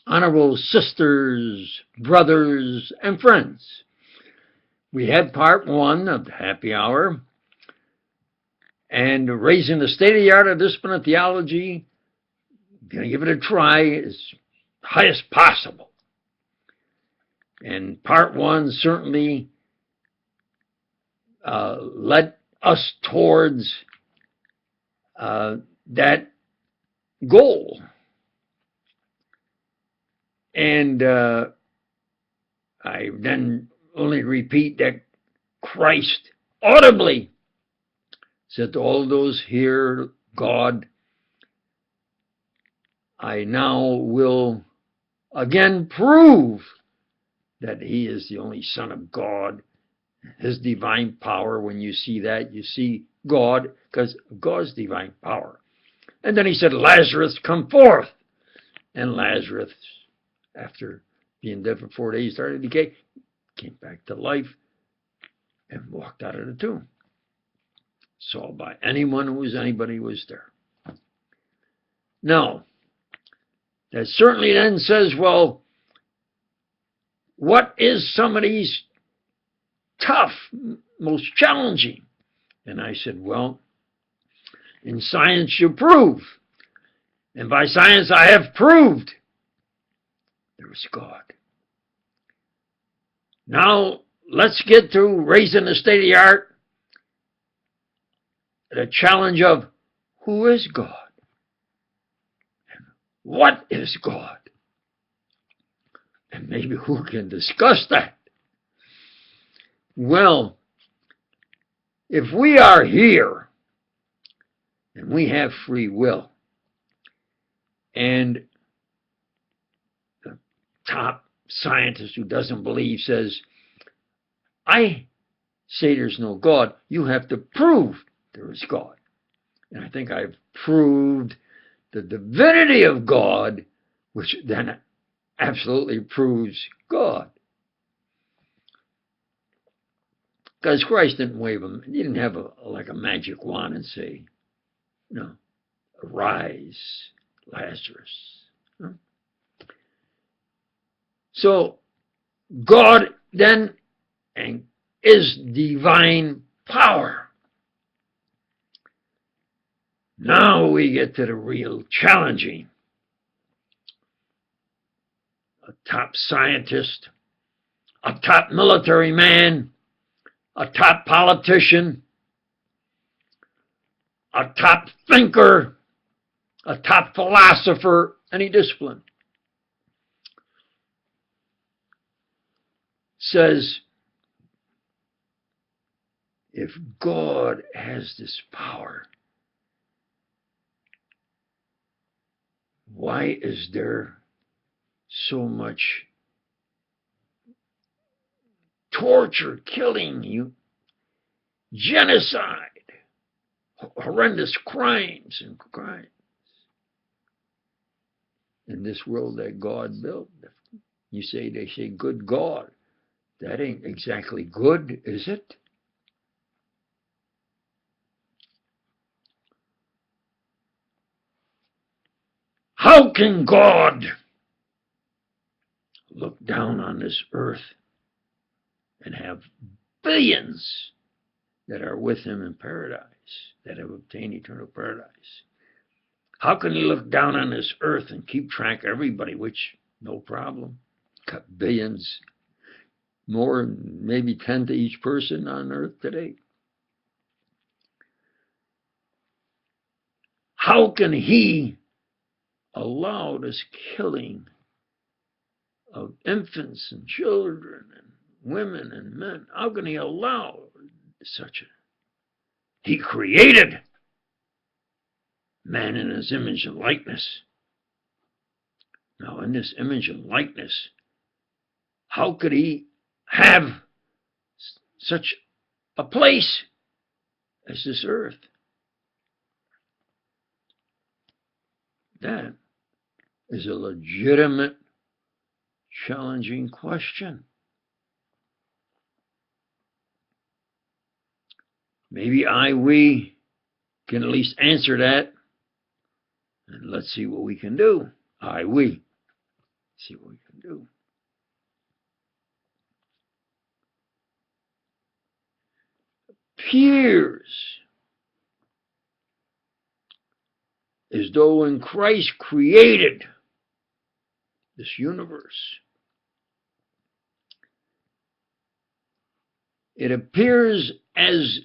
honorable sisters, brothers, and friends. We had part one of the happy hour, and raising the state-of-the-art of discipline of theology, going to give it a try as high as possible. And part one certainly led us towards that goal. And I then only repeat that Christ audibly said to all those here, God, I now will again prove that he is the only Son of God, his divine power. When you see that, you see God, because of God's divine power. And then he said, Lazarus, come forth. And Lazarus, after being dead for 4 days, started to decay, came back to life and walked out of the tomb. Saw by anyone who was anybody was there. Now, that certainly then says, well, what is some of these tough, most challenging? And I said, well, in science you prove. And by science I have proved there is God. Now, let's get to raising the state of the art, the challenge of who is God? And what is God? And maybe who can discuss that? Well, if we are here and we have free will, and the top scientist who doesn't believe says, I say there's no God, you have to prove there is God. And I think I've proved the divinity of God, which then absolutely proves God. Because Christ didn't wave him. He didn't have like a magic wand and say, arise, Lazarus. No? So God then is divine power. Now we get to the real challenging. A top scientist, a top military man, a top politician, a top thinker, a top philosopher, any discipline, says, if God has this power, why is there so much torture, killing, genocide, horrendous crimes in this world that God built? They say, good God. That ain't exactly good, is it? How can God look down on this earth and have billions that are with him in paradise, that have obtained eternal paradise? How can he look down on this earth and keep track of everybody, which, no problem, got billions, more, maybe 10 to each person on earth today? How can he allow this killing of infants and children and women and men? How can he allow such a... He created man in his image and likeness. Now, in this image and likeness, how could he have such a place as this earth? That is a legitimate, challenging question. Maybe we can at least answer that, and let's see what we can do. We. See what we can do. Appears as though when Christ created this universe, it appears as,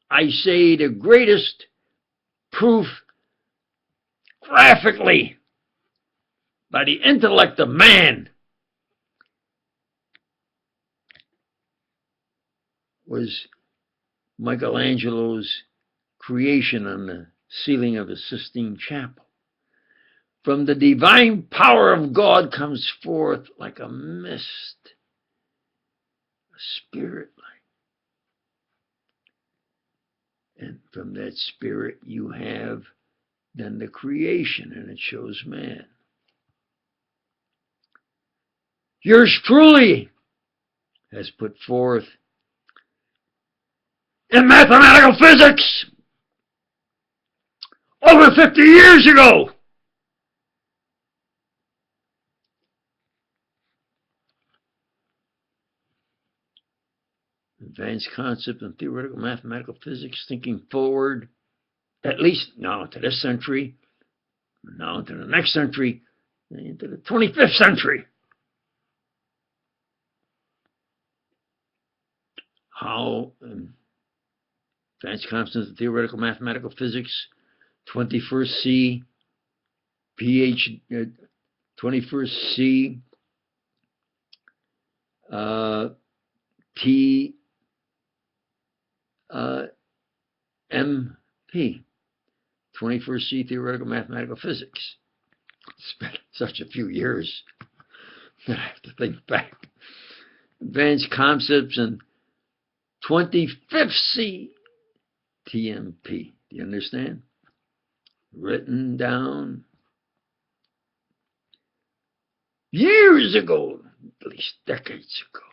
I say, the greatest proof graphically by the intellect of man was Michelangelo's creation on the ceiling of the Sistine Chapel. From the divine power of God comes forth like a mist, a spirit light. And from that spirit you have then the creation, and it shows man. Yours truly has put forth in mathematical physics over 50 years ago advanced concept in theoretical mathematical physics, thinking forward at least now to this century, now into the next century, into the 25th century. How advanced concepts in theoretical mathematical physics, 21st C, 21st C, MP, 21st C theoretical mathematical physics. It's been such a few years that I have to think back. Advanced concepts in 25th C TMP. Do you understand? Written down years ago, at least decades ago.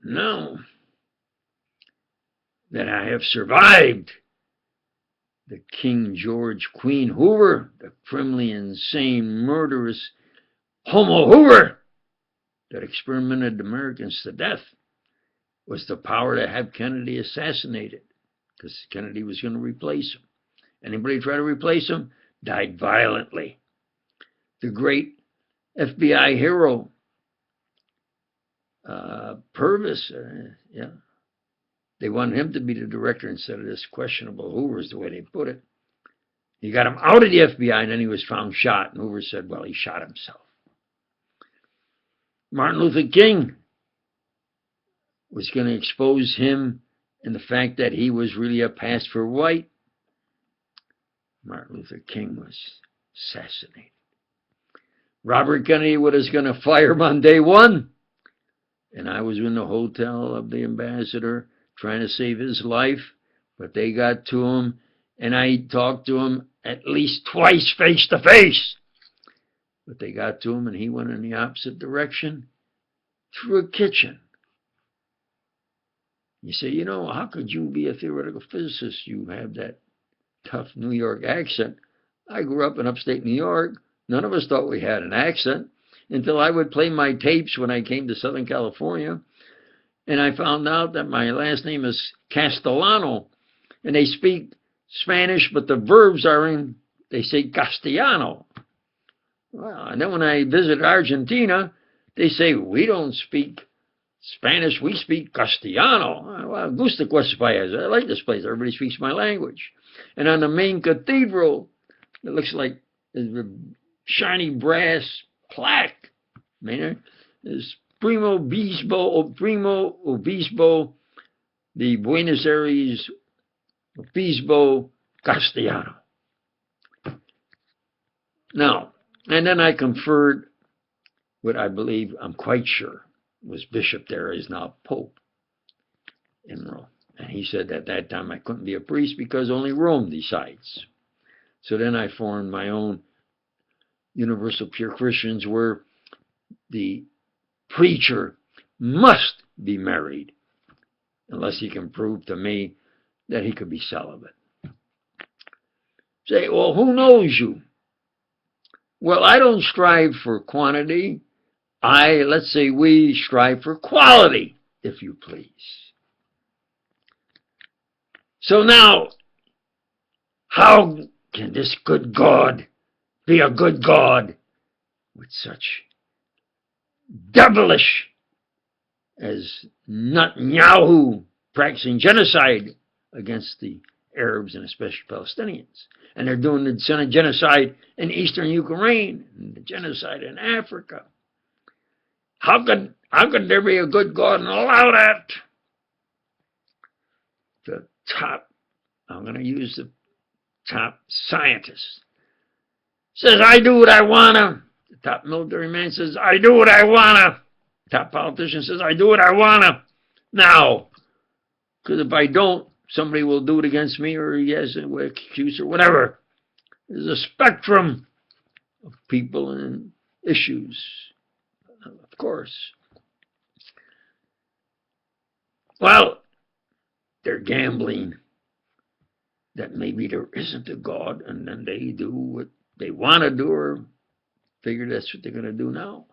Now that I have survived the King George Queen Hoover, the criminally insane, murderous Homo Hoover that experimented Americans to death, was the power to have Kennedy assassinated, because Kennedy was going to replace him. Anybody try to replace him died violently. The great FBI hero, Purvis, they wanted him to be the director instead of this questionable Hoover, is the way they put it. He got him out of the FBI, and then he was found shot, and Hoover said, well, he shot himself. Martin Luther King was going to expose him and the fact that he was really a pass for white. Martin Luther King was assassinated. Robert Kennedy was going to fire him on day one, and I was in the hotel of the ambassador trying to save his life, but they got to him, and I talked to him at least twice face to face. But they got to him, and he went in the opposite direction through a kitchen. You say, you know, how could you be a theoretical physicist? You have that tough New York accent. I grew up in upstate New York. None of us thought we had an accent until I would play my tapes when I came to Southern California. And I found out that my last name is Castellano. And they speak Spanish, but the verbs are in, they say Castellano. Well, and then when I visited Argentina, they say, we don't speak Spanish, we speak Castellano. Well, gusta cuesta país. I like this place. Everybody speaks my language. And on the main cathedral, it looks like a shiny brass plaque. There's Primo Obispo de Buenos Aires, Obispo Castellano. Now, and then I conferred what I believe, I'm quite sure, was bishop there, is now pope in Rome. And he said at that time I couldn't be a priest because only Rome decides. So then I formed my own Universal Pure Christians, where the preacher must be married unless he can prove to me that he could be celibate. Say, well, who knows you? Well, I don't strive for quantity. Let's say we strive for quality, if you please. So now, how can this good God be a good God with such devilish as Netanyahu practicing genocide against the Arabs and especially Palestinians? And they're doing the genocide in eastern Ukraine and the genocide in Africa. How could there be a good God and allow that? The top, I'm going to use the top scientist, says, I do what I want to. The top military man says, I do what I want to. The top politician says, I do what I want to. Now, because if I don't, somebody will do it against me, or he has an excuse or whatever. There's a spectrum of people and issues, of course. Well, they're gambling that maybe there isn't a God, and then they do what they want to do, or figure that's what they're going to do now.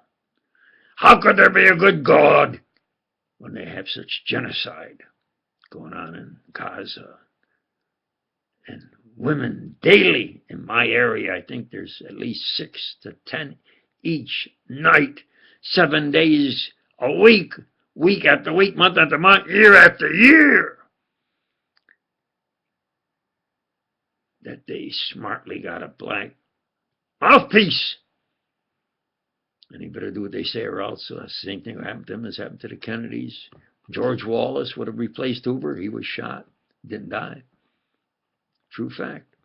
How could there be a good God when they have such genocide going on in Gaza? And women daily in my area, I think there's at least 6 to 10 each night, 7 days a week, week after week, month after month, year after year, that they smartly got a black mouthpiece. And he better do what they say, or else the same thing will happen to him as happened to the Kennedys. George Wallace would have replaced Hoover. He was shot, didn't die. True fact.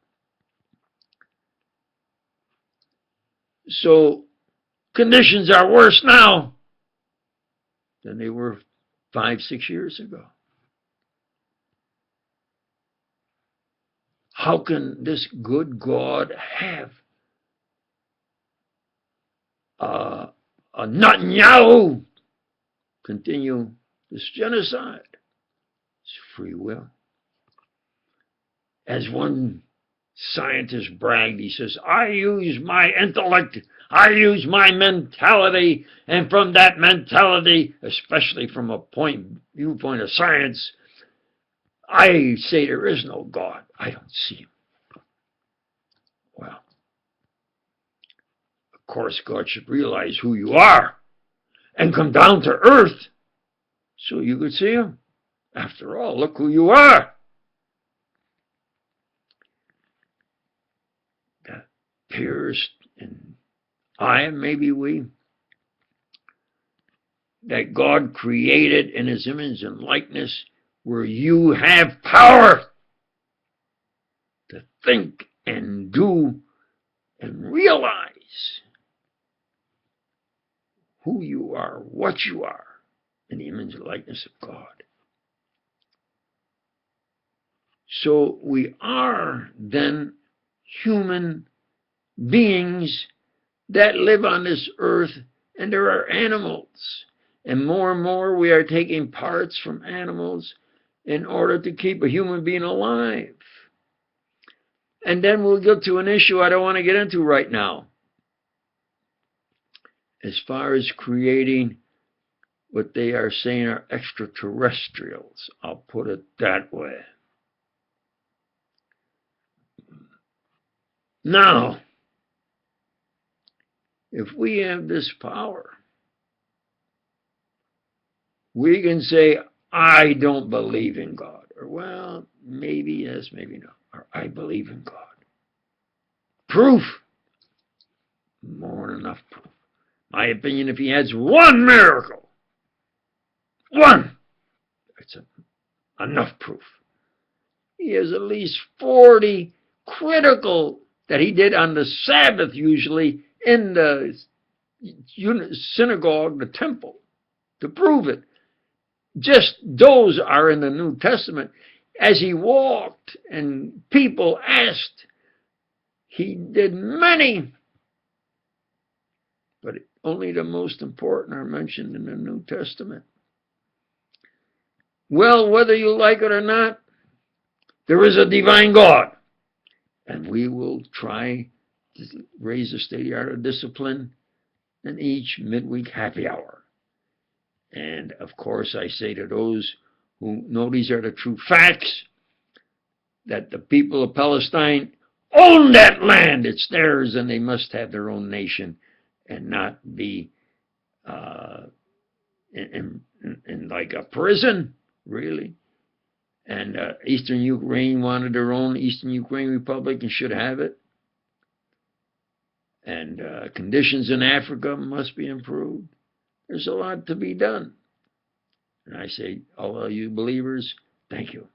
So conditions are worse now than they were 5, 6 years ago. How can this good God have a Netanyahu continue this genocide? It's free will. As one scientist bragged, he says, I use my intellect, I use my mentality, and from that mentality, especially from a viewpoint of science, I say there is no God. I don't see him. Well, of course, God should realize who you are and come down to earth so you could see him. After all, look who you are. That appears in maybe we, that God created in his image and likeness, where you have power to think and do and realize who you are, what you are, in the image and likeness of God. So we are then human beings that live on this earth, and there are animals. And more we are taking parts from animals in order to keep a human being alive. And then we'll get to an issue I don't want to get into right now. As far as creating what they are saying are extraterrestrials, I'll put it that way. Now, if we have this power, we can say, I don't believe in God. Or, well, maybe yes, maybe no. Or, I believe in God. Proof. More than enough proof. My opinion, if he has one miracle, one, it's enough proof. He has at least 40 critical that he did on the Sabbath, usually in the synagogue, the temple, to prove it. Just those are in the New Testament. As he walked and people asked, he did many, but only the most important are mentioned in the New Testament. Well, whether you like it or not, there is a divine God, and we will try raise the state art of discipline, and each midweek happy hour. And of course, I say to those who know these are the true facts, that the people of Palestine own that land. It's theirs, and they must have their own nation and not be in like a prison, really. And Eastern Ukraine wanted their own Eastern Ukraine Republic and should have it. And conditions in Africa must be improved. There's a lot to be done. And I say, all of you believers, thank you.